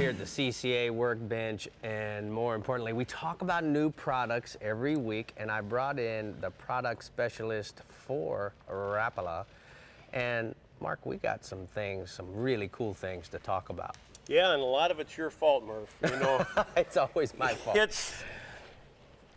here at the CCA workbench, and more importantly, we talk about new products every week, and I brought in the product specialist for Rapala. And Mark, we got some really cool things to talk about. Yeah, and a lot of it's your fault, Murph. You know, It's always my fault.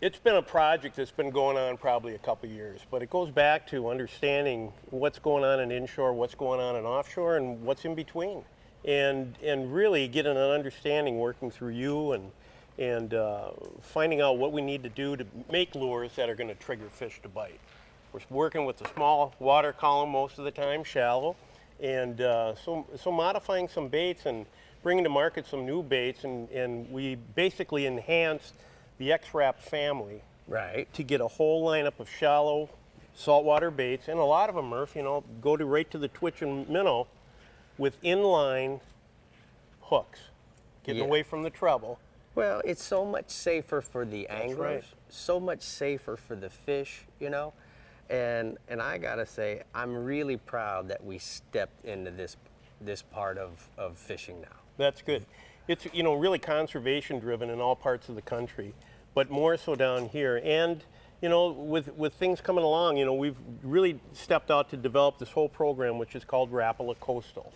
It's been a project that's been going on probably a couple years, but it goes back to understanding what's going on in inshore, what's going on in offshore, and what's in between. And really getting an understanding working through you and finding out what we need to do to make lures that are going to trigger fish to bite. We're working with a small water column most of the time, shallow, and so modifying some baits and bringing to market some new baits, and we basically enhanced the X-Wrap family to get a whole lineup of shallow saltwater baits, and a lot of them, Murph, you know, go right to the twitch and minnow with inline hooks, getting away from the treble. Well, it's so much safer for the anglers, so much safer for the fish, you know. And I gotta say, I'm really proud that we stepped into this part of fishing now. That's good. It's, you know, really conservation driven in all parts of the country, but more so down here. And, you know, with things coming along, you know, we've really stepped out to develop this whole program, which is called Rapala Coastal.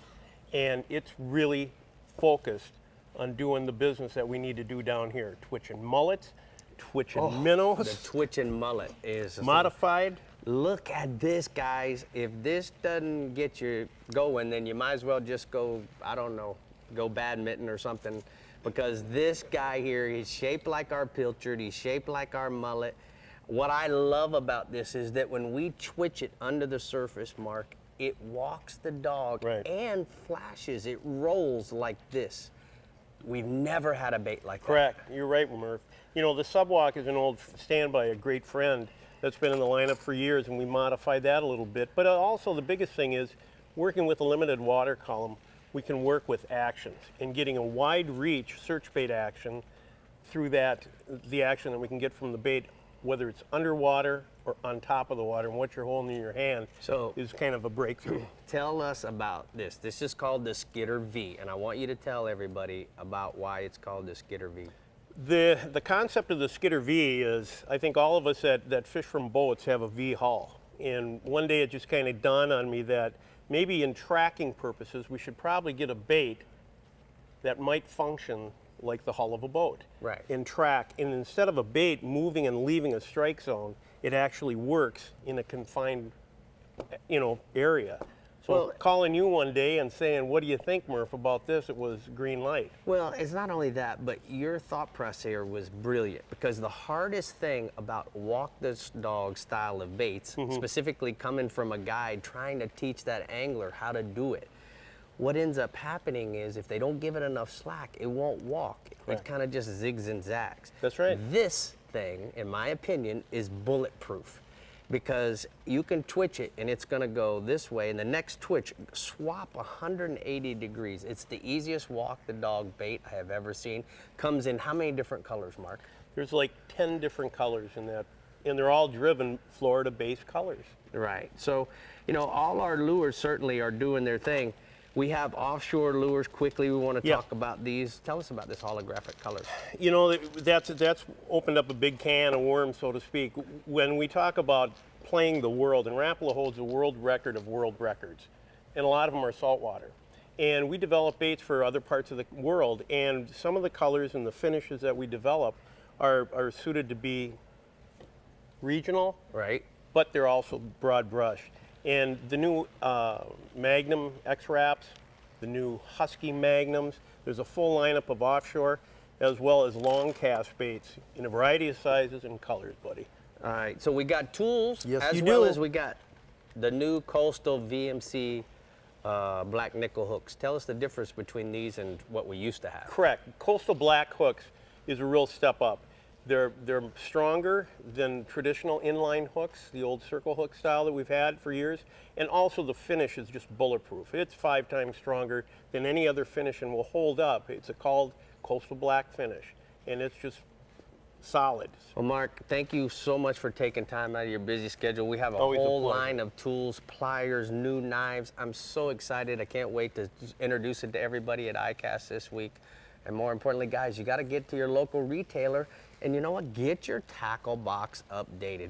And it's really focused on doing the business that we need to do down here. Twitching mullets, twitching minnows. The twitching mullet is modified. Look at this, guys. If this doesn't get you going, then you might as well just go, I don't know, go badminton or something, because this guy here, he's shaped like our pilchard, he's shaped like our mullet. What I love about this is that when we twitch it under the surface, Mark, it walks the dog and flashes. It rolls like this. We've never had a bait like that. Correct. You're right, Murph. You know, the subwalk is an old standby, a great friend that's been in the lineup for years, and we modified that a little bit. But also the biggest thing is working with a limited water column, we can work with actions and getting a wide reach search bait action through the action that we can get from the bait, whether it's underwater or on top of the water, and what you're holding in your hand is kind of a breakthrough. Tell us about this. This is called the Skidder V, and I want you to tell everybody about why it's called the Skidder V. The concept of the Skidder V is, I think all of us that fish from boats have a V hull. And one day it just kind of dawned on me that maybe in tracking purposes, we should probably get a bait that might function like the hull of a boat. And track. And instead of a bait moving and leaving a strike zone, it actually works in a confined, you know, area. So calling you one day and saying, what do you think, Murph, about this? It was green light. Well, it's not only that, but your thought process here was brilliant, because the hardest thing about walk this dog style of baits, specifically coming from a guide trying to teach that angler how to do it, what ends up happening is if they don't give it enough slack, it won't walk. It kind of just zigs and zags. That's right. This thing, in my opinion, is bulletproof, because you can twitch it and it's gonna go this way, and the next twitch, swap 180 degrees. It's the easiest walk the dog bait I have ever seen. Comes in how many different colors, Mark? There's like 10 different colors in that, and they're all driven Florida-based colors. Right, so, you know, all our lures certainly are doing their thing. We have offshore lures. Quickly, we want to talk about these. Tell us about this holographic colors. You know, that's opened up a big can of worms, so to speak. When we talk about playing the world, and Rapala holds a world record of world records, and a lot of them are saltwater. And we develop baits for other parts of the world, and some of the colors and the finishes that we develop are suited to be regional, but they're also broad brush. And the new Magnum X-Wraps, the new Husky Magnums, there's a full lineup of offshore as well as long cast baits in a variety of sizes and colors, buddy. All right, so we got tools as we got the new Coastal VMC black nickel hooks. Tell us the difference between these and what we used to have. Correct. Coastal black hooks is a real step up. They're stronger than traditional inline hooks, the old circle hook style that we've had for years, and also the finish is just bulletproof. It's 5 times stronger than any other finish and will hold up. It's called Coastal Black finish, and it's just solid. Well, Mark, thank you so much for taking time out of your busy schedule. We have a whole line of tools, pliers, new knives. I'm so excited. I can't wait to introduce it to everybody at ICAST this week. And more importantly, guys, you got to get to your local retailer and you know what? Get your tackle box updated.